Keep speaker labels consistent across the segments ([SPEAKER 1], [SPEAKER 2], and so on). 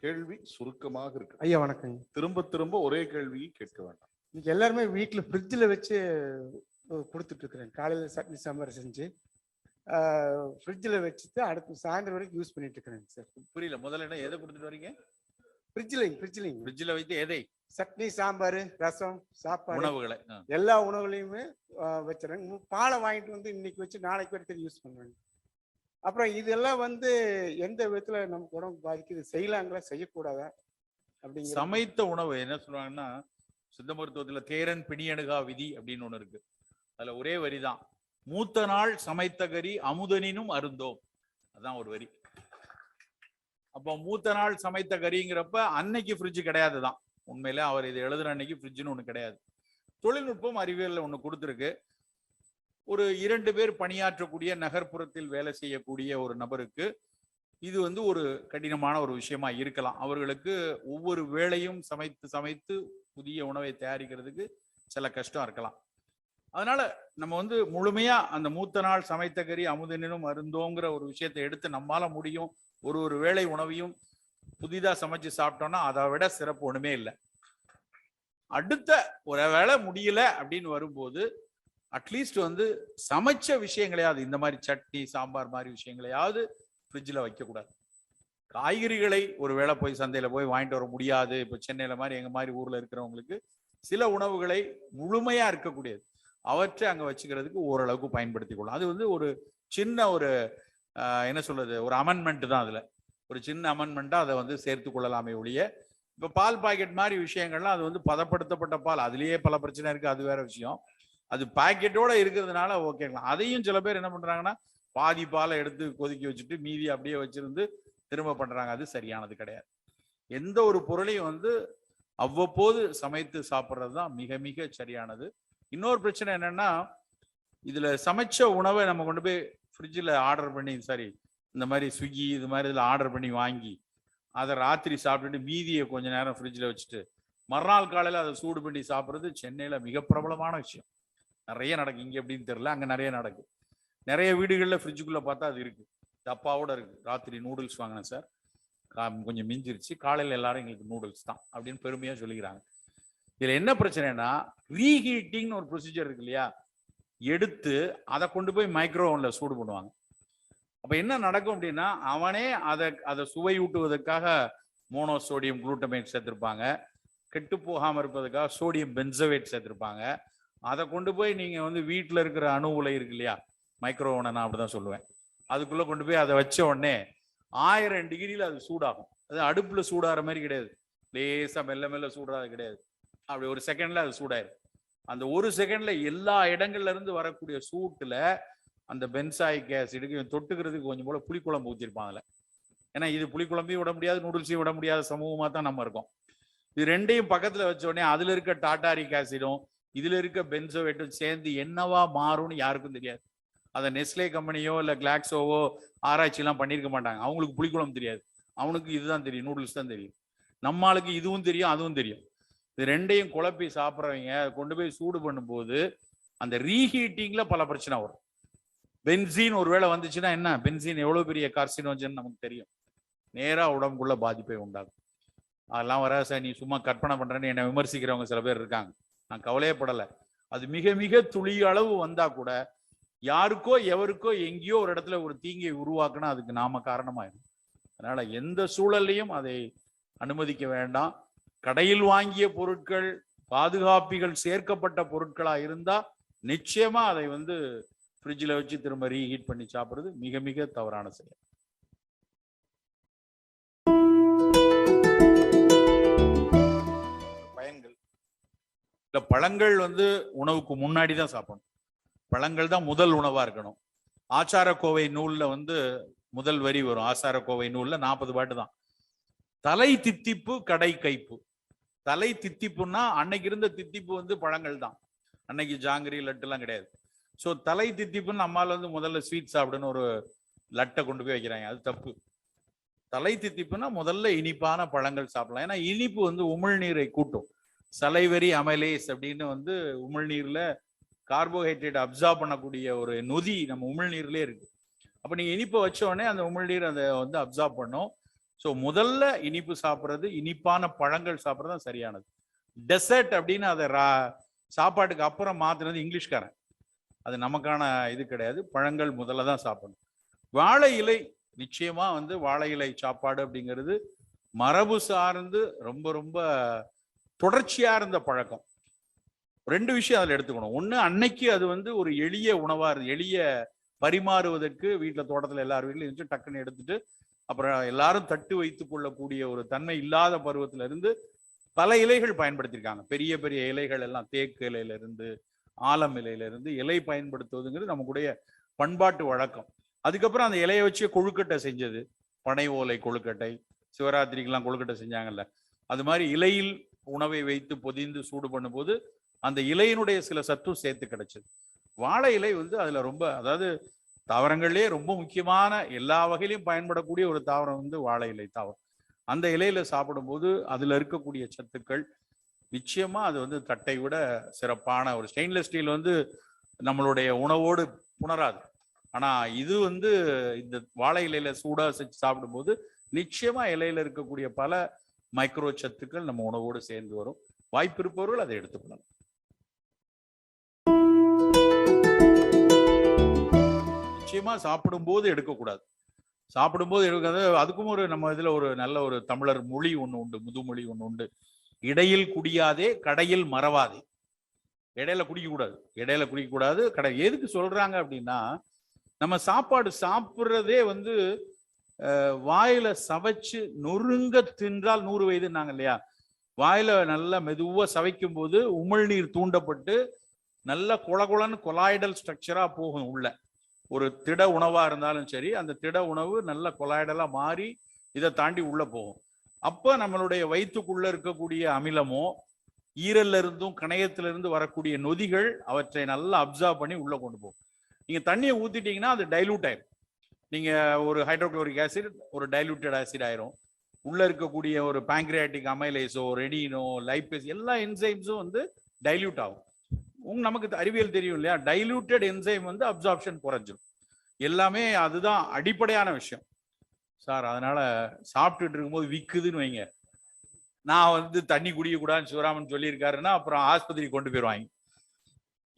[SPEAKER 1] கேள்வி சுருக்கமாக இருக்கு.
[SPEAKER 2] ஐயா வணக்கம்.
[SPEAKER 1] திரும்ப திரும்ப ஒரே கேள்வியை கேட்க வேண்டாம்.
[SPEAKER 2] இன்னைக்கு எல்லாருமே வீட்டில் ஃப்ரிட்ஜில் வச்சு கொடுத்துட்டு இருக்கிறேன். காலையில் சட்னி சாம்பார் செஞ்சு ஃப்ரிட்ஜில் வச்சுட்டு அடுத்து சாயந்தரம் வரைக்கும் யூஸ் பண்ணிட்டு இருக்கிறேன் சார்.
[SPEAKER 3] புரியல, முதல்ல என்ன எதை கொடுத்துட்டு வரீங்க?
[SPEAKER 2] ஃப்ரிட்ஜில்
[SPEAKER 3] வைத்து எதை?
[SPEAKER 2] சட்னி சாம்பார் ரசம் சாப்பாடு
[SPEAKER 3] உணவுகளை
[SPEAKER 2] எல்லா உணவுகளையுமே வச்சுறேன். பாலை வாங்கிட்டு வந்து இன்னைக்கு வச்சு நாளைக்கு வரைக்கும் யூஸ் பண்ணுவேன். அப்புறம் இதெல்லாம் வந்து எந்த விதத்துல நமக்கு உடம்பு பாதிக்குது, செய்யலாங்களா செய்யக்கூடாதா அப்படிங்கிற
[SPEAKER 3] சமைத்த உணவு என்ன சொல்லுவாங்கன்னா, சித்த மருத்துவத்துல தேரன் பிணியணுகா விதி அப்படின்னு ஒண்ணு இருக்கு. அதுல ஒரே வரிதான், மூத்த நாள் சமைத்த கறி அமுதனினும் அருந்தோம். அதான் ஒரு வரி. அப்போ மூத்த நாள் சமைத்த கறிங்கிறப்ப அன்னைக்கு ஃப்ரிட்ஜ் கிடையாதுதான். உண்மையில அவர் இது எழுதுற அன்னைக்கு ஃப்ரிட்ஜ்னு ஒண்ணு கிடையாது. தொழில்நுட்பம் அறிவியல்ல ஒண்ணு கொடுத்துருக்கு. ஒரு 2 பேர் பணியாற்றக்கூடிய நகர்ப்புறத்தில் வேலை செய்யக்கூடிய ஒரு நபருக்கு இது வந்து ஒரு கடினமான ஒரு விஷயமா இருக்கலாம். அவர்களுக்கு ஒவ்வொரு வேளையும் சமைத்து புதிய உணவை தயாரிக்கிறதுக்கு சில கஷ்டம் இருக்கலாம். அதனால நம்ம வந்து முழுமையா அந்த மூத்த நாள் சமைத்த கறி அமுதனினும் அருந்தோங்கிற ஒரு விஷயத்தை எடுத்து நம்மால முடியும், ஒரு வேளை உணவையும் புதிதா சமைச்சு சாப்பிட்டோம்னா அதை விட சிறப்பு ஒண்ணுமே இல்லை. அடுத்த ஒரு வேளை முடியல அப்படின்னு வரும்போது அட்லீஸ்ட் வந்து சமைச்ச விஷயங்களையாவது, இந்த மாதிரி சட்னி சாம்பார் மாதிரி விஷயங்களையாவது ஃப்ரிட்ஜில் வைக்கக்கூடாது. காய்கறிகளை ஒரு வேளை போய் சந்தையில போய் வாங்கிட்டு வர முடியாது. இப்போ சென்னையில மாதிரி எங்க மாதிரி ஊர்ல இருக்கிறவங்களுக்கு சில உணவுகளை முழுமையா இருக்கக்கூடியது அவற்றை அங்க வச்சுக்கிறதுக்கு ஓரளவுக்கு பயன்படுத்தி கொள்ளலாம். அது வந்து ஒரு சின்ன ஒரு என்ன சொல்றது, ஒரு அமெண்ட்மெண்ட் தான். அதுல ஒரு சின்ன அமெண்ட்மெண்ட்டா அதை வந்து சேர்த்து கொள்ளலாமே ஒழிய, இப்போ பால் பாக்கெட் மாதிரி விஷயங்கள்லாம் அது வந்து பதப்படுத்தப்பட்ட பால், அதுலயே பல பிரச்சனை இருக்கு, அது வேற விஷயம். அது பாக்கெட்டோட இருக்கிறதுனால ஓகேங்களா. அதையும் சில பேர் என்ன பண்றாங்கன்னா, பாதி பாலை எடுத்து கொதிக்க வச்சுட்டு மீதி அப்படியே வச்சிருந்து திரும்ப பண்றாங்க. அது சரியானது கிடையாது. எந்த ஒரு பொருளையும் வந்து அவ்வப்போது சமைத்து சாப்பிட்றது தான் மிக மிக சரியானது. இன்னொரு பிரச்சனை என்னன்னா, இதுல சமைச்ச உணவை நம்ம கொண்டு போய் ஃப்ரிட்ஜில் ஆர்டர் பண்ணி, சரி இந்த மாதிரி ஸ்விக்கி இது மாதிரி இதில் ஆர்டர் பண்ணி வாங்கி அதை ராத்திரி சாப்பிட்டுட்டு மீதியை கொஞ்ச நேரம் ஃப்ரிட்ஜில் வச்சுட்டு மறுநாள் காலையில் அதை சூடு பண்ணி சாப்பிட்றது சென்னையில் மிக பிரபலமான விஷயம். நிறைய நடக்கு. இங்கே எப்படின்னு தெரியல, அங்கே நிறைய நடக்கு. நிறைய வீடுகளில் ஃப்ரிட்ஜுக்குள்ளே பார்த்தா அது இருக்குது, டப்பாவோட இருக்குது. ராத்திரி நூடுல்ஸ் வாங்கினேன் சார், கொஞ்சம் மிஞ்சிருச்சு, காலையில் எல்லாரும் எங்களுக்கு நூடுல்ஸ் தான் அப்படின்னு பெருமையாக சொல்லிக்கிறாங்க. இதில் என்ன பிரச்சனைனா, ரீஹீட்டிங்னு ஒரு ப்ரொசீஜர் இருக்கு இல்லையா, எடுத்து அதை கொண்டு போய் மைக்ரோ ஓவனில் சூடு பண்ணுவாங்க. அப்போ என்ன நடக்கும் அப்படின்னா, அவனே அதை சுவையூட்டுவதற்காக மோனோசோடியம் குளூட்டமேட் சேர்த்துருப்பாங்க, கெட்டு போகாமல் இருப்பதற்காக சோடியம் பென்சோவேட் சேர்த்துருப்பாங்க. அதை கொண்டு போய் நீங்கள் வந்து வீட்டில் இருக்கிற அணு உலை இருக்கு இல்லையா, மைக்ரோ ஓவனை நான் அப்படிதான் சொல்லுவேன், அதுக்குள்ளே கொண்டு போய் அதை வச்ச உடனே 1000 டிகிரியில் அது சூடாகும். அது அடுப்பில் சூடாகிற மாதிரி கிடையாது, லேசாக மெல்ல மெல்ல சூடாக கிடையாது, அப்படி ஒரு செகண்ட்ல அது சூடாயிரும். அந்த ஒரு செகண்ட்ல எல்லா இடங்கள்ல இருந்து வரக்கூடிய சூட்டுல அந்த பென்சாயிக் ஆசிடுக்கு தொட்டுக்கிறதுக்கு கொஞ்சம் போல புளிக்குழம்பு ஊற்றிருப்பாங்கல்ல. ஏன்னா இது புளிக்குழம்பையும் விட முடியாது, நூடுல்ஸையும் விட முடியாத சமூகமாக தான் நம்ம இருக்கோம். இது ரெண்டையும் பக்கத்துல வச்ச உடனே அதுல இருக்க டாட்டாரிக் ஆசிடும் இதுல இருக்க பென்சோவேட்டும் சேர்ந்து என்னவா மாறும்னு யாருக்கும் தெரியாது. அதை நெஸ்லே கம்பெனியோ இல்லை கிளாக்ஸோவோ ஆராய்ச்சிலாம் பண்ணியிருக்க மாட்டாங்க. அவங்களுக்கு புளிக்குழம்பு தெரியாது, அவனுக்கு இதுதான் தெரியும், நூடுல்ஸ் தான் தெரியும். நம்மளுக்கு இதுவும் தெரியும் அதுவும் தெரியும். இது ரெண்டையும் குழப்பி சாப்பிட்றவங்க கொண்டு போய் சூடு பண்ணும்போது அந்த ரீஹீட்டிங்ல பல பிரச்சனை வரும். பென்சீன் ஒருவேளை வந்துச்சுன்னா என்ன, பென்சீன் எவ்வளவு பெரிய கார்சினோஜன் நமக்கு தெரியும், நேரா உடம்புக்குள்ள பாதிப்பை உண்டாகும். அதெல்லாம் வராது சார், நீ சும்மா கற்பனை பண்றேன்னு என்னை விமர்சிக்கிறவங்க சில பேர் இருக்காங்க. நான் கவலையப்படலை. அது மிக மிக துளி அளவு வந்தா கூட யாருக்கோ எவருக்கோ எங்கேயோ ஒரு இடத்துல ஒரு தீங்கை உருவாக்குனா அதுக்கு நாம காரணமாயிடும். அதனால எந்த சூழல்லையும் அதை அனுமதிக்க வேண்டாம். கடையில் வாங்கிய பொருட்கள் பாதுகாப்பிகள் சேர்க்கப்பட்ட பொருட்களா இருந்தா நிச்சயமா அதை வந்து ஃப்ரிட்ஜில் வச்சு திரும்ப ரீஹீட் பண்ணி சாப்பிடுறது மிக மிக தவறான செயல். பயன்கள் இல்ல, பழங்கள் வந்து உணவுக்கு முன்னாடி தான் சாப்பிடணும். பழங்கள் தான் முதல் உணவா இருக்கணும். ஆச்சாரக்கோவை நூல்ல வந்து முதல் வரி வரும். ஆச்சாரக்கோவை நூல்ல 40 பாட்டு தான். தலை தித்திப்பு கடை கைப்பு. தலை தித்திப்புன்னா அன்னைக்கு இருந்த தித்திப்பு வந்து பழங்கள் தான். அன்னைக்கு ஜாங்கிரி லட்டுலாம் கிடையாது. ஸோ தலை தித்திப்புன்னு நம்மால் வந்து முதல்ல ஸ்வீட் சாப்பிடுன்னு ஒரு லட்டை கொண்டு போய் வைக்கிறாங்க, அது தப்பு. தலை தித்திப்புன்னா முதல்ல இனிப்பான பழங்கள் சாப்பிடலாம். ஏன்னா இனிப்பு வந்து உமிழ்நீரை கூட்டும். சலைவரி அமலேஸ் அப்படின்னு வந்து உமிழ்நீர்ல கார்போஹைட்ரேட் அப்சார்ப் பண்ணக்கூடிய ஒரு நொதி நம்ம உமிழ்நீர்லேயே இருக்கு. அப்போ நீங்க இனிப்பை வச்ச உடனே அந்த உமிழ்நீர் அதை வந்து அப்சார்ப் பண்ணும். ஸோ முதல்ல இனிப்பு சாப்பிட்றது, இனிப்பான பழங்கள் சாப்பிட்றது தான் சரியானது. டெசர்ட் அப்படின்னு அதை சாப்பாட்டுக்கு அப்புறம் மாத்துறது இங்கிலீஷ்காரன். அது நமக்கான இது கிடையாது. பழங்கள் முதல்ல தான் சாப்பிடணும். வாழை இலை நிச்சயமா வந்து வாழை இலை சாப்பாடு அப்படிங்கிறது மரபு சார்ந்து ரொம்ப ரொம்ப தொடர்ச்சியா இருந்த பழக்கம். 2 விஷயம் அதில் எடுத்துக்கணும். ஒன்று, அன்னைக்கு அது வந்து ஒரு எளிய உணவா எளிய பரிமாறுவதற்கு வீட்டில் தோட்டத்தில் எல்லார் வீட்லையும் இருந்துச்சு, டக்குன்னு எடுத்துட்டு அப்புறம் எல்லாரும் தட்டு வைத்துக் கொள்ளக்கூடிய ஒரு தன்மை இல்லாத பருவத்தில இருந்து பல இலைகள் பயன்படுத்தியிருக்காங்க. பெரிய பெரிய இலைகள் எல்லாம் தேக்கு இலையில இருந்து ஆலம் இலையில இருந்து இலை பயன்படுத்துவதுங்கிறது நமக்குடைய பண்பாட்டு வழக்கம். அதுக்கப்புறம் அந்த இலையை வச்சு கொழுக்கட்டை செஞ்சது, பனை ஓலை கொழுக்கட்டை, சிவராத்திரிக்கெல்லாம் கொழுக்கட்டை செஞ்சாங்கல்ல, அது மாதிரி இலையில் உணவை வைத்து பொதிந்து சூடு பண்ணும்போது அந்த இலையினுடைய சில சத்தும் சேர்த்து கிடைச்சது. வாழை இலை வந்து அதுல ரொம்ப, அதாவது தாவரங்கள்லேயே ரொம்ப முக்கியமான எல்லா வகையிலையும் பயன்படக்கூடிய ஒரு தாவரம் வந்து வாழை இலை தாவரம். அந்த இலையில சாப்பிடும்போது அதுல இருக்கக்கூடிய சத்துக்கள் நிச்சயமா அது வந்து தட்டை விட சிறப்பான ஒரு ஸ்டெயின்லெஸ் ஸ்டீல் வந்து நம்மளுடைய உணவோடு புணராது. ஆனா இது வந்து இந்த வாழை இலையில சூடா செஞ்சு சாப்பிடும்போது நிச்சயமா இலையில இருக்கக்கூடிய பல மைக்ரோ சத்துக்கள் நம்ம உணவோடு சேர்ந்து வரும். வாய்ப்பு இருப்பவர்கள் அதை எடுத்துக்கொள்ளலாம். நிச்சயமா சாப்பிடும்போது எடுக்கக்கூடாது. சாப்பிடும்போது எடுக்காது. அதுக்கும் ஒரு நம்ம இதுல ஒரு நல்ல ஒரு தமிழர் மொழி ஒண்ணு உண்டு, முதுமொழி ஒண்ணு உண்டு. இடையில் குடியாதே கடையில் மறவாதே. இடையில குடிக்கக்கூடாது, இடையில குடிக்கக்கூடாது. கடை எதுக்கு சொல்றாங்க அப்படின்னா, நம்ம சாப்பாடு சாப்பிட்றதே வந்து வாயில சவைச்சு நொறுங்க தின்றால் 100 வயதுன்னாங்க இல்லையா. வாயில நல்லா மெதுவா சவைக்கும் போது உமிழ்நீர் தூண்டப்பட்டு நல்ல குளகுளன்னு கொலாய்டல் ஸ்ட்ரக்சரா போகும் உள்ள. ஒரு திட உணவா இருந்தாலும் சரி, அந்த திட உணவு நல்ல கொலாய்டலா மாறி இதை தாண்டி உள்ள போகும். அப்ப நம்மளுடைய வயிற்றுக்குள்ள இருக்கக்கூடிய அமிலமோ ஈரல்ல இருந்தும் கணையத்திலிருந்து வரக்கூடிய நொதிகள் அவற்றை நல்லா அப்சர்வ் பண்ணி உள்ள கொண்டு போகும். நீங்க தண்ணியை ஊத்திட்டீங்கன்னா அது டைலூட் ஆயிரும். நீங்க ஒரு ஹைட்ரோக்ளோரிக் ஆசிட் ஒரு டைலூட்டட் ஆசிட் ஆயிரும். உள்ள இருக்கக்கூடிய ஒரு பாங்க்ரியாட்டிக் அமைலேஸோ ரெனினோ லைப்பேஸ் எல்லா என்சைம்ஸும் வந்து டைல்யூட் ஆகும். நமக்கு அறிவியல் தெரியும் இல்லையா, டைலூட்டட் என்சைம் வந்து அப்சார்ப்ஷன் குறைஞ்சிரும். எல்லாமே அதுதான் அடிப்படையான விஷயம் சார். அதனால சாப்பிட்டுட்டு இருக்கும்போது விக்குதுன்னு வைங்க, நான் வந்து தண்ணி குடிக்கக்கூடாதுன்னு சிவராமன் சொல்லியிருக்காருன்னா அப்புறம் ஆஸ்பத்திரி கொண்டு போயிடுவாங்க.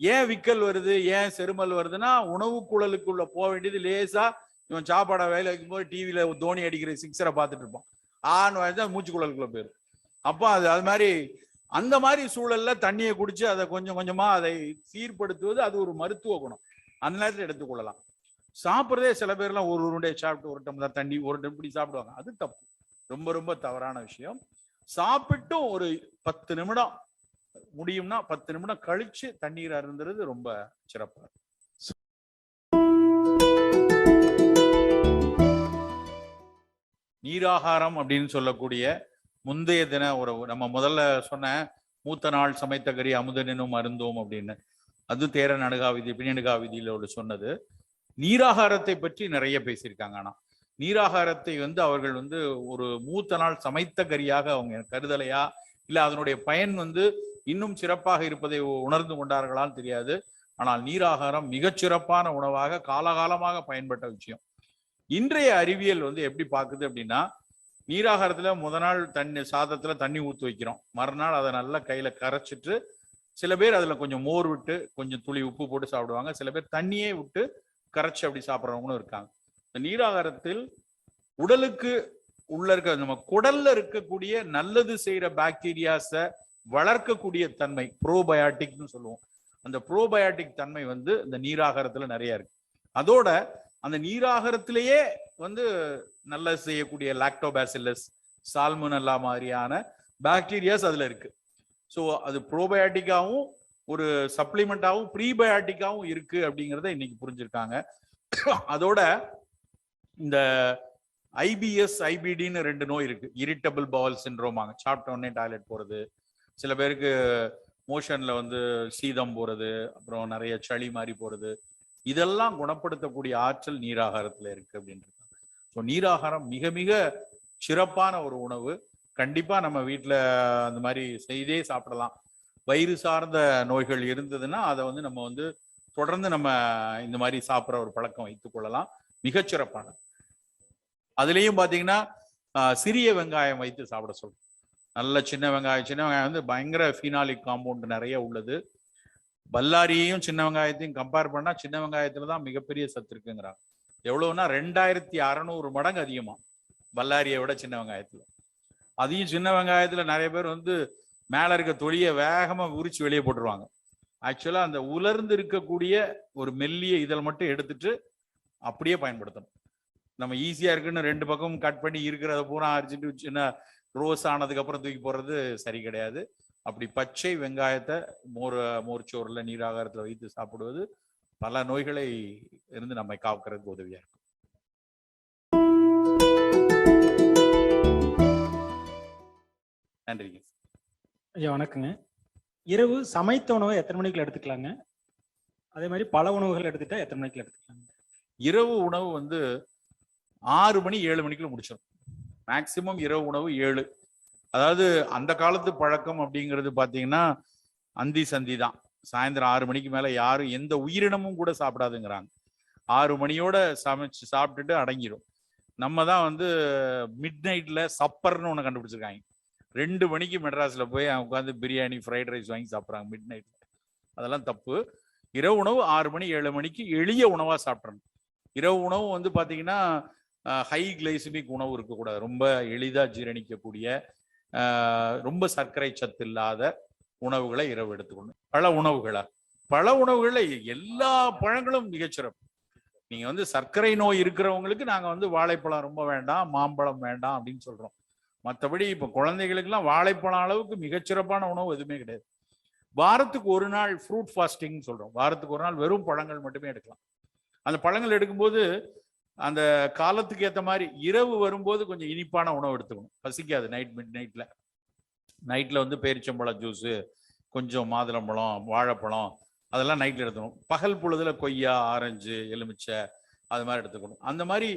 [SPEAKER 3] ஏன் விக்கல் வருது, ஏன் செருமல் வருதுன்னா, உணவு குழலுக்குள்ள போக வேண்டியது லேசா இவன் சாப்பாடை வேலை வைக்கும்போது டிவியில தோனி அடிக்கிற சிக்ஸரை பார்த்துட்டு இருப்பான், ஆன்னு வச்சா மூச்சு குழலுக்குள்ள போயிடும். அப்போ அது மாதிரி அந்த மாதிரி சூழல்ல தண்ணியை குடிச்சு அதை கொஞ்சம் கொஞ்சமா அதை சீர்படுத்துவது அது ஒரு மருத்துவ குணம். அந்த நேரத்தில் எடுத்துக்கொள்ளலாம். சாப்பிட்றதே சில பேர்லாம் ஒரு உருண்டை சாப்பிட்டு ஒரு டம்ளர் தண்ணி ஒரு இப்படி சாப்பிடுவாங்க, அது தப்பு, ரொம்ப ரொம்ப தவறான விஷயம். சாப்பிட்டும் ஒரு 10 நிமிடம் முடியும்னா 10 நிமிடம் கழிச்சு தண்ணீர் அருந்துறது ரொம்ப சிறப்பா. நீராகாரம் அப்படின்னு சொல்லக்கூடிய முந்தைய தின ஒரு நம்ம முதல்ல சொன்ன மூத்த நாள் சமைத்த கறி அமுதனும் அருந்தோம் அப்படின்னு, அது தேரன் அணுகாவிதி பின்னணுகாவிதியிலோடு சொன்னது. நீராகாரத்தை பற்றி நிறைய பேசியிருக்காங்க. ஆனா நீராகாரத்தை வந்து அவர்கள் வந்து ஒரு மூத்த நாள் சமைத்த கறியாக அவங்க கருதலையா, இல்ல அதனுடைய பயன் வந்து இன்னும் சிறப்பாக இருப்பதை உணர்ந்து கொண்டார்களான்னு தெரியாது. ஆனால் நீராகாரம் மிகச்சிறப்பான உணவாக காலகாலமாக பயன்பட்ட விஷயம். இன்றைய அறிவியல் வந்து எப்படி பார்க்குது அப்படின்னா, நீராகாரத்துல முத நாள் தண்ணி சாதத்துல தண்ணி ஊற்றி வைக்கிறோம், மறுநாள் அதை நல்லா கையில கரைச்சிட்டு சில பேர் அதுல கொஞ்சம் மோர் விட்டு கொஞ்சம் துளி உப்பு போட்டு சாப்பிடுவாங்க, சில பேர் தண்ணியே விட்டு கரைச்சி அப்படி சாப்பிட்றவங்களும் இருக்காங்க. இந்த நீராகாரத்தில் உடலுக்கு உள்ள இருக்க நம்ம குடல்ல இருக்கக்கூடிய நல்லது செய்யற பாக்டீரியாஸை வளர்க்கக்கூடிய தன்மை ப்ரோபயாட்டிக்னு சொல்லுவோம். அந்த ப்ரோபயாட்டிக் தன்மை வந்து இந்த நீராகாரத்துல நிறைய இருக்கு. அதோட அந்த நீராகாரத்திலேயே வந்து நல்லது செய்யக்கூடிய லாக்டோபாசில்லஸ் சால்மோனெல்லா மாதிரியான பாக்டீரியாஸ் அதுல இருக்கு. ஸோ அது ப்ரோபயாட்டிக்காவும் ஒரு சப்ளிமெண்டாவும் ப்ரீபயாட்டிக்காவும் இருக்கு அப்படிங்கிறத இன்னைக்கு புரிஞ்சிருக்காங்க. அதோட இந்த ஐபிஎஸ் ஐபிடின்னு 2 நோய் இருக்கு. இரிட்டபிள் பவல் சிண்ட்ரோமாங்க, சாப்பிட்ட உடனே டாய்லெட் போறது, சில பேருக்கு மோஷன்ல வந்து சீதம் போறது, அப்புறம் நிறைய சளி மாதிரி போறது, இதெல்லாம் குணப்படுத்தக்கூடிய ஆற்றல் நீராகாரத்துல இருக்கு அப்படின்ட்டு. ஸோ நீராகாரம் மிக மிக சிறப்பான ஒரு உணவு. கண்டிப்பா நம்ம வீட்டுல அந்த மாதிரி செய்தே சாப்பிடலாம். வயிறு சார்ந்த நோய்கள் இருந்ததுன்னா அதை வந்து நம்ம வந்து தொடர்ந்து நம்ம இந்த மாதிரி சாப்பிட்ற ஒரு பழக்கம் வைத்துக் கொள்ளலாம், மிகச்சிறப்பான. அதுலேயும் பார்த்தீங்கன்னா சிறிய வெங்காயம் வைத்து சாப்பிட சொல்றோம். நல்ல சின்ன வெங்காயம் வந்து பயங்கர ஃபீனாலிக் காம்பவுண்ட் நிறைய உள்ளது. பல்லாரியையும் சின்ன வெங்காயத்தையும் கம்பேர் பண்ணா சின்ன வெங்காயத்துல தான் மிகப்பெரிய சத்து இருக்குங்கிறாங்க. எவ்வளவுனா 2600 மடங்கு அதிகமா பல்லாரியை விட சின்ன வெங்காயத்துல. அதையும் சின்ன வெங்காயத்துல நிறைய பேர் வந்து மேல இருக்க தொலியை வேகமா உரிச்சு வெளியே போட்டுருவாங்க. ஆக்சுவலா அந்த உலர்ந்து இருக்கக்கூடிய ஒரு மெல்லிய இதழ் மட்டும் எடுத்துட்டு அப்படியே பயன்படுத்தணும். நம்ம ஈஸியா இருக்குன்னு 2 பக்கமும் கட் பண்ணி இருக்கிறத பூரா அரிச்சிட்டு சின்ன ரோஸ் ஆனதுக்கு அப்புறம் தூக்கி போடுறது சரி கிடையாது. அப்படி பச்சை வெங்காயத்தை மோர்ச்சோறுல நீராகாரத்துல வைத்து சாப்பிடுவது பல நோய்களை இருந்து நம்மை காக்கிறதுக்கு உதவியா இருக்கும். நன்றிங்க
[SPEAKER 4] ஐயா. வணக்கங்க. இரவு சமைத்த உணவை எத்தனை மணிக்குள்ள எடுத்துக்கலாங்க? அதே மாதிரி பல உணவுகள் எடுத்துட்டா எத்தனை மணிக்குள்ள எடுத்துக்கலாங்க?
[SPEAKER 3] இரவு உணவு வந்து 6 மணி 7 மணிக்குள்ள முடிச்சிடும். மேக்சிமம் இரவு உணவு 7. அதாவது அந்த காலத்து பழக்கம் அப்படிங்கிறது பார்த்தீங்கன்னா அந்தி சந்தி தான். சாயந்தரம் 6 மணிக்கு மேல யாரும் எந்த உயிரினமும் கூட சாப்பிடாதுங்கிறாங்க. 6 மணியோட சமைச்சு சாப்பிட்டுட்டு அடங்கிடும். நம்ம தான் வந்து மிட் நைட்ல சப்பர்னு ஒன்று கண்டுபிடிச்சிருக்காங்க. 2 மணிக்கு மெட்ராஸ்ல போய் உட்காந்து பிரியாணி ஃப்ரைட் ரைஸ் வாங்கி சாப்பிட்றாங்க மிட் நைட்ல. அதெல்லாம் தப்பு. இரவு உணவு 6 மணி 7 மணிக்கு எளிய உணவா சாப்பிட்றணும். இரவு உணவு வந்து பார்த்தீங்கன்னா ஹை கிளைசிமிக் உணவு இருக்கக்கூடாது. ரொம்ப எளிதாக ஜீரணிக்கக்கூடிய ரொம்ப சர்க்கரை சத்து இல்லாத உணவுகளை இரவு எடுத்துக்கணும். பழ உணவுகளை எல்லா பழங்களும் மிகச்சிறப்பு. நீங்க வந்து சர்க்கரை நோய் இருக்கிறவங்களுக்கு நாங்க வந்து வாழைப்பழம் ரொம்ப வேண்டாம், மாம்பழம் வேண்டாம் அப்படின்னு சொல்றோம். மற்றபடி இப்ப குழந்தைகளுக்கெல்லாம் வாழைப்பழம் அளவுக்கு மிகச்சிறப்பான உணவு எதுவுமே கிடையாது. வாரத்துக்கு ஒரு நாள் ஃப்ரூட் ஃபாஸ்டிங் சொல்றோம். வாரத்துக்கு ஒரு நாள் வெறும் பழங்கள் மட்டுமே எடுக்கலாம். அந்த பழங்கள் எடுக்கும்போது அந்த காலத்துக்கு ஏற்ற மாதிரி இரவு வரும்போது கொஞ்சம் இனிப்பான உணவு எடுத்துக்கணும். பசிக்காது. மிட் நைட்ல வந்து பேரிச்சம்பழம் ஜூஸு, கொஞ்சம் மாதுளம்பழம், வாழைப்பழம் அதெல்லாம் நைட்ல எடுத்துக்கணும். பகல் பொழுதுல கொய்யா, ஆரஞ்சு, எலுமிச்சை அது மாதிரி எடுத்துக்கணும். அந்த மாதிரி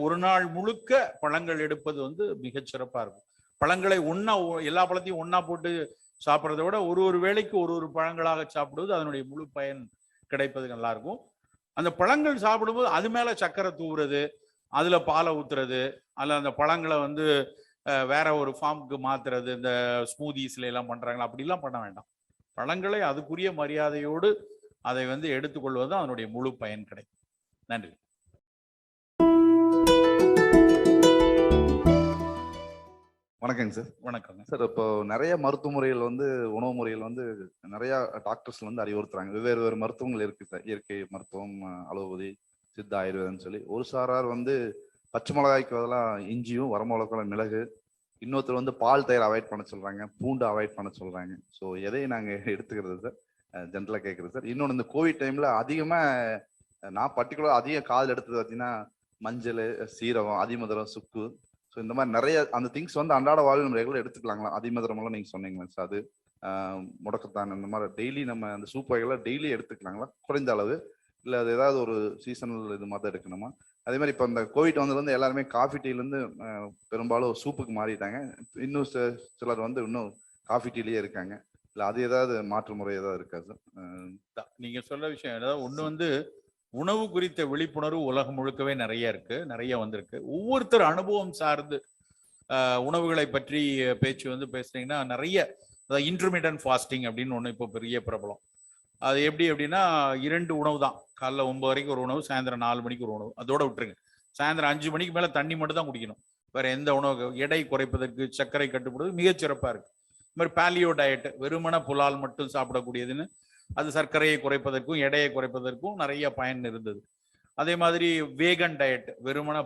[SPEAKER 3] ஒரு நாள் முழுக்க பழங்கள் எடுப்பது வந்து மிகச்சிறப்பா இருக்கும். பழங்களை எல்லா பழத்தையும் ஒன்னா போட்டு சாப்பிட்றத விட ஒரு வேளைக்கு ஒரு பழங்களாக சாப்பிடுவது அதனுடைய முழு பயன் கிடைப்பது நல்லா இருக்கும். அந்த பழங்கள் சாப்பிடும்போது அது மேல சக்கரை தூவுறது, அதுல பாலை ஊத்துறது, அதுல அந்த பழங்களை வந்து வேற ஒரு ஃபார்முக்கு மாத்துறது, இந்த ஸ்மூதிஸ்ல எல்லாம் பண்றாங்களா, அப்படிலாம் பண்ண வேண்டாம். பழங்களை அதுக்குரிய மரியாதையோடு அதை வந்து எடுத்துக்கொள்வது அதனுடைய முழு பயன் கிடைக்கும். நன்றி.
[SPEAKER 1] வணக்கங்க சார்.
[SPEAKER 3] வணக்கங்க
[SPEAKER 1] சார். இப்போ நிறைய மருத்துவ முறைகள் வந்து உணவு முறைகள் வந்து நிறைய டாக்டர்ஸ் வந்து அறிவுறுத்துறாங்க. வெவ்வேறு மருத்துவங்கள் இருக்கு சார். இயற்கை மருத்துவம், அலோபதி, சித்த ஆயுர்வேதம்னு சொல்லி. ஒரு சாரார் வந்து பச்சை மிளகாய்க்கு பதிலாக இஞ்சியும் வரமிளகாய் மிளகு, இன்னொருத்தர் வந்து பால் தயிர் அவாய்ட் பண்ண சொல்றாங்க, பூண்டு அவாய்ட் பண்ண சொல்றாங்க. ஸோ எதை நாங்கள் எடுத்துக்கிறது சார்? ஜென்ரலாக கேட்குறது சார். இன்னொன்று, இந்த கோவிட் டைம்ல அதிகமாக நான் பர்டிகுலர் அதிக காதில் எடுத்தது பார்த்தீங்கன்னா மஞ்சள், சீரகம், அதிமதுரம், சுக்கு. ஸோ இந்த மாதிரி நிறைய அந்த திங்ஸ் வந்து அன்றாட வாழ்வு நம்ம ரெகுலர் எடுத்துக்கலாங்களா? அதிமதுரமெல்லாம் நீங்கள் சொன்னீங்களா சார்? அது முடக்கத்தான் இந்த மாதிரி டெய்லி நம்ம அந்த சூப் வகைகளை டெய்லி எடுத்துக்கலாங்களா குறைந்த அளவு? இல்லை அது ஏதாவது ஒரு சீசனல் இது மாதிரி தான் எடுக்கணுமா? அதே மாதிரி இப்போ இந்த கோவிட் வந்ததுலேருந்து எல்லாருமே காஃபி டீலேருந்து பெரும்பாலும் சூப்புக்கு மாறிட்டாங்க. இன்னும் சிலர் வந்து இன்னும் காஃபி டீலேயே இருக்காங்க. இல்லை அது ஏதாவது மாற்று முறை ஏதாவது இருக்கா சார்?
[SPEAKER 3] நீங்கள் சொல்ல விஷயம் ஏதாவது ஒன்று வந்து உணவு குறித்த விழிப்புணர்வு உலகம் முழுக்கவே நிறைய வந்திருக்கு. ஒவ்வொருத்தர் அனுபவம் சார்ந்து உணவுகளை பற்றி பேச்சு வந்து பேசுனீங்கன்னா நிறைய இன்டர்மீடியன்ட் ஃபாஸ்டிங் அப்படின்னு ஒன்று இப்போ பெரிய பிரபலம். அது எப்படி அப்படின்னா 2 உணவு தான். காலைல 9 வரைக்கும் ஒரு உணவு, சாயந்தரம் 4 மணிக்கு ஒரு உணவு. அதோட விட்டுருங்க. சாயந்தரம் 5 மணிக்கு மேலே தண்ணி மட்டும் தான் குடிக்கணும். வேற எந்த உணவு எடை குறைப்பதற்கு, சர்க்கரை கட்டுப்படுவது மிகச்சிறப்பாக இருக்கு. இது மாதிரி பேலியோ டயட், வெறுமன புலால் மட்டும் சாப்பிடக்கூடியதுன்னு, அது சர்க்கரையை குறைப்பதற்கும் எடையை குறைப்பதற்கும் நிறைய பயன் இருந்தது. அதே மாதிரி வேகன் டயட், வெறுமன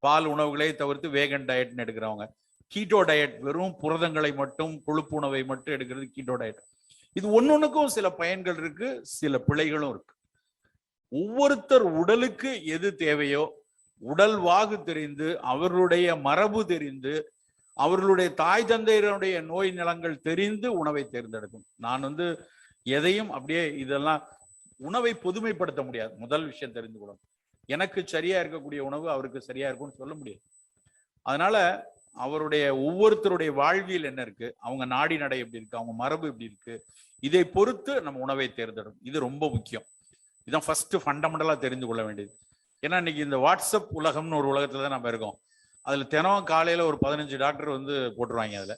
[SPEAKER 3] பால் உணவுகளை தவிர்த்து வேகன் டயட்னு எடுக்கிறவங்க. கீட்டோ டயட், வெறும் புரதங்களை மட்டும், கொழுப்பு உணவை மட்டும் எடுக்கிறது கீட்டோ டயட். இது ஒன்னொன்னுக்கும் சில பயன்கள் இருக்கு, சில பிழைகளும் இருக்கு. ஒவ்வொருத்தர் உடலுக்கு எது தேவையோ, உடல் வாகு தெரிந்து, அவர்களுடைய மரபு தெரிந்து, அவர்களுடைய தாய் தந்தையருடைய நோய் நிலங்கள் தெரிந்து உணவை தேர்ந்தெடுக்கும். நான் வந்து எதையும் அப்படியே இதெல்லாம் உணவை பொதுமைப்படுத்த முடியாது. முதல் விஷயம் தெரிந்து கொள்ளணும். எனக்கு சரியா இருக்கக்கூடிய உணவு அவருக்கு சரியா இருக்கும்னு சொல்ல முடியாது. அதனால அவருடைய ஒவ்வொருத்தருடைய வாழ்வியல் என்ன இருக்கு, அவங்க நாடி நடை எப்படி இருக்கு, அவங்க மரபு எப்படி இருக்கு, இதை பொறுத்து நம்ம உணவை தேர்ந்தெடுக்கும். இது ரொம்ப முக்கியம். இதுதான் ஃபர்ஸ்ட் ஃபண்டமெண்டலா தெரிந்து கொள்ள வேண்டியது. ஏன்னா இன்னைக்கு இந்த வாட்ஸ்அப் உலகம்னு ஒரு உலகத்துல தான் நம்ம இருக்கோம். அதுல தினம் காலையில ஒரு 15 டாக்டர் வந்து போட்டுருவாங்க. அதுல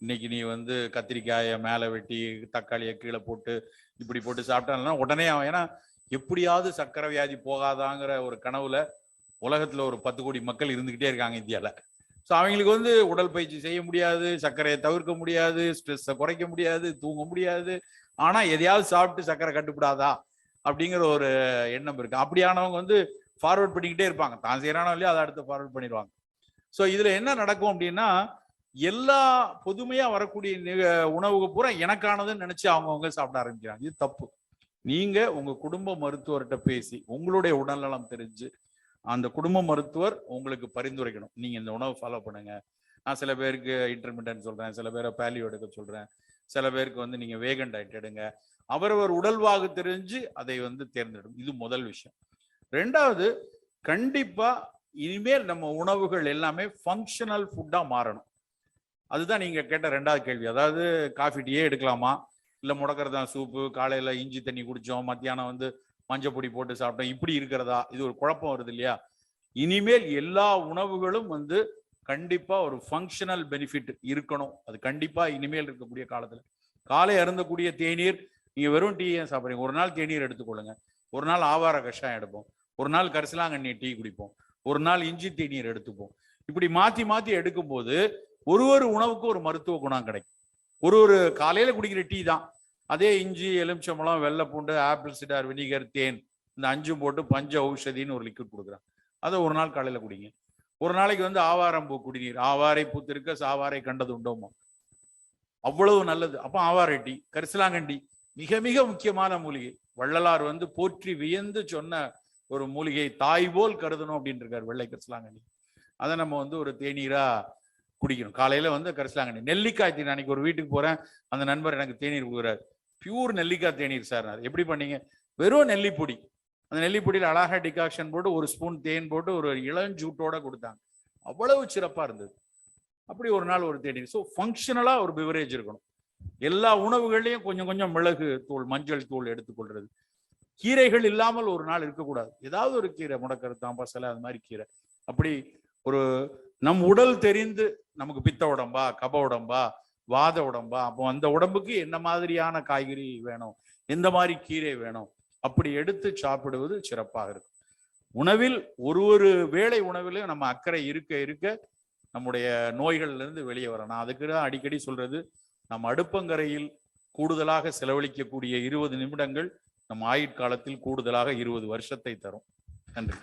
[SPEAKER 3] இன்னைக்கு நீ வந்து கத்திரிக்காயை மேலே வெட்டி தக்காளியை கீழே போட்டு இப்படி போட்டு சாப்பிட்டாங்கன்னா உடனே அவன், ஏன்னா எப்படியாவது சக்கரை வியாதி போகாதாங்கிற ஒரு கனவுல உலகத்துல ஒரு 10 கோடி மக்கள் இருந்துகிட்டே இருக்காங்க இந்தியால. ஸோ அவங்களுக்கு வந்து உடல் பயிற்சி செய்ய முடியாது, சர்க்கரையை தவிர்க்க முடியாது, ஸ்ட்ரெஸ்ஸை குறைக்க முடியாது, தூங்க முடியாது. ஆனா எதையாவது சாப்பிட்டு சர்க்கரை கட்டுப்படாதா அப்படிங்கிற ஒரு எண்ணம் இருக்கு. அப்படியானவங்க வந்து ஃபார்வர்ட் பண்ணிக்கிட்டே இருப்பாங்க. தான் செய்யறானோ இல்லையோ அதை அடுத்து ஃபார்வர்ட் பண்ணிடுவாங்க. ஸோ இதுல என்ன நடக்கும் அப்படின்னா, எல்லா பொதுமையா வரக்கூடிய உணவுக்கு பூரா எனக்கானதுன்னு நினைச்சு அவங்கவுங்க சாப்பிட ஆரம்பிக்கிறாங்க. இது தப்பு. நீங்க உங்க குடும்ப மருத்துவர்கிட்ட பேசி உங்களுடைய உடல்நலம் தெரிஞ்சு அந்த குடும்ப மருத்துவர் உங்களுக்கு பரிந்துரைக்கணும், நீங்க இந்த உணவு ஃபாலோ பண்ணுங்க. நான் சில பேருக்கு இன்டர்மீடியன்ட் சொல்றேன், சில பேரை பேலியோ எடுக்க சொல்றேன், சில பேருக்கு வந்து நீங்க வேகன் டயட் எடுங்க. அவரவர் உடல்வாகு தெரிஞ்சு அதை வந்து தேர்ந்தெடுக்கும். இது முதல் விஷயம். ரெண்டாவது, கண்டிப்பா இனிமேல் நம்ம உணவுகள் எல்லாமே ஃபங்க்ஷனல் ஃபுட்டா மாறணும். அதுதான் நீங்க கேட்ட ரெண்டாவது கேள்வி. அதாவது காஃபி டீயே எடுக்கலாமா, இல்லை முடக்கறதான் சூப்பு, காலையில இஞ்சி தண்ணி குடிச்சோம், மத்தியானம் வந்து மஞ்சள் பொடி போட்டு சாப்பிட்டோம், இப்படி இருக்கிறதா? இது ஒரு குழப்பம் வருது இல்லையா? இனிமேல் எல்லா உணவுகளும் வந்து கண்டிப்பா ஒரு ஃபங்க்ஷனல் பெனிஃபிட் இருக்கணும். அது கண்டிப்பா இனிமேல் இருக்கக்கூடிய காலத்துல. காலை அருந்தக்கூடிய தேநீர், நீங்க வெறும் டீ ஏன் சாப்பிட்றீங்க? ஒரு நாள் தேநீர் எடுத்துக்கொள்ளுங்க, ஒரு நாள் ஆவார கஷாயம் எடுப்போம், ஒரு நாள் கரிசலாங்கண்ணி டீ குடிப்போம், ஒரு நாள் இஞ்சி தேநீர் எடுத்துப்போம். இப்படி மாத்தி மாத்தி எடுக்கும்போது ஒரு ஒரு உணவுக்கு ஒரு மருத்துவ குணம் கிடைக்கும். ஒரு காலையில குடிக்கிற டீ தான், அதே இஞ்சி, எலுமிச்சம்பழம், வெள்ளைப்பூண்டு, ஆப்பிள் சிடார் வினிகர், தேன், இந்த 5 போட்டு பஞ்ச ஔஷதின்னு ஒரு லிக்விட் கொடுக்குறாங்க. அதை ஒரு நாள் காலையில குடிங்க. ஒரு நாளைக்கு வந்து ஆவாரம்பூ குடிநீர், ஆவாரை பூத்திருக்க சாவாரை கண்டது உண்டோமா, அவ்வளவு நல்லது. அப்ப ஆவாரை டீ, கரிசலாங்கண்டி மிக மிக முக்கியமான மூலிகை. வள்ளலார் வந்து போற்றி வியந்து சொன்ன ஒரு மூலிகை, தாய் போல் கருதணும் அப்படின்னு இருக்காரு வெள்ளை கரிசலாங்கண்ணி. அதை நம்ம வந்து ஒரு தேநீரா குடிக்கணும். காலையில வந்து கரிசலாங்கண்ணி. நெல்லிக்காய் தேநீர், அன்னைக்கு ஒரு வீட்டுக்கு போறேன், அந்த நண்பர் எனக்கு தேநீர் கொடுக்குறாரு. பியூர் நெல்லிக்காய் தேநீர் சார். எப்படி பண்ணீங்க? வெறும் நெல்லிப்பொடி, அந்த நெல்லிப்பொடியில் அழகா டிகாக்ஷன் போட்டு ஒரு ஸ்பூன் தேன் போட்டு ஒரு இளஞ்சூட்டோட கொடுத்தாங்க. அவ்வளவு சிறப்பா இருந்தது. அப்படி ஒரு நாள் ஒரு தேநீர். ஸோ ஃபங்க்ஷனலா ஒரு பிவரேஜ் இருக்கணும். எல்லா உணவுகள்லையும் கொஞ்சம் கொஞ்சம் மிளகு தூள், மஞ்சள் தூள் எடுத்துக்கொள்றது. கீரைகள் இல்லாமல் ஒரு நாள் இருக்கக்கூடாது. ஏதாவது ஒரு கீரை, முடக்கருத்தான், பசலை, அது மாதிரி கீரை. அப்படி ஒரு நம் உடல் தெரிந்து, நமக்கு பித்த உடம்பா, கப உடம்பா, வாத உடம்பா, அப்போ அந்த உடம்புக்கு என்ன மாதிரியான காய்கறி வேணும், எந்த மாதிரி கீரை வேணும், அப்படி எடுத்து சாப்பிடுவது சிறப்பாக இருக்கும். உணவில் ஒரு வேளை உணவிலும் நம்ம அக்கறை இருக்க இருக்க நம்முடைய நோய்கள்ல இருந்து வெளியே வரணும். நான் அதுக்கு தான் அடிக்கடி சொல்றது, நம்ம அடுப்பங்கரையில் கூடுதலாக செலவழிக்கக்கூடிய 20 நிமிடங்கள் நம் ஆயுட்காலத்தில் கூடுதலாக 20 வருஷத்தை தரும். நன்றி.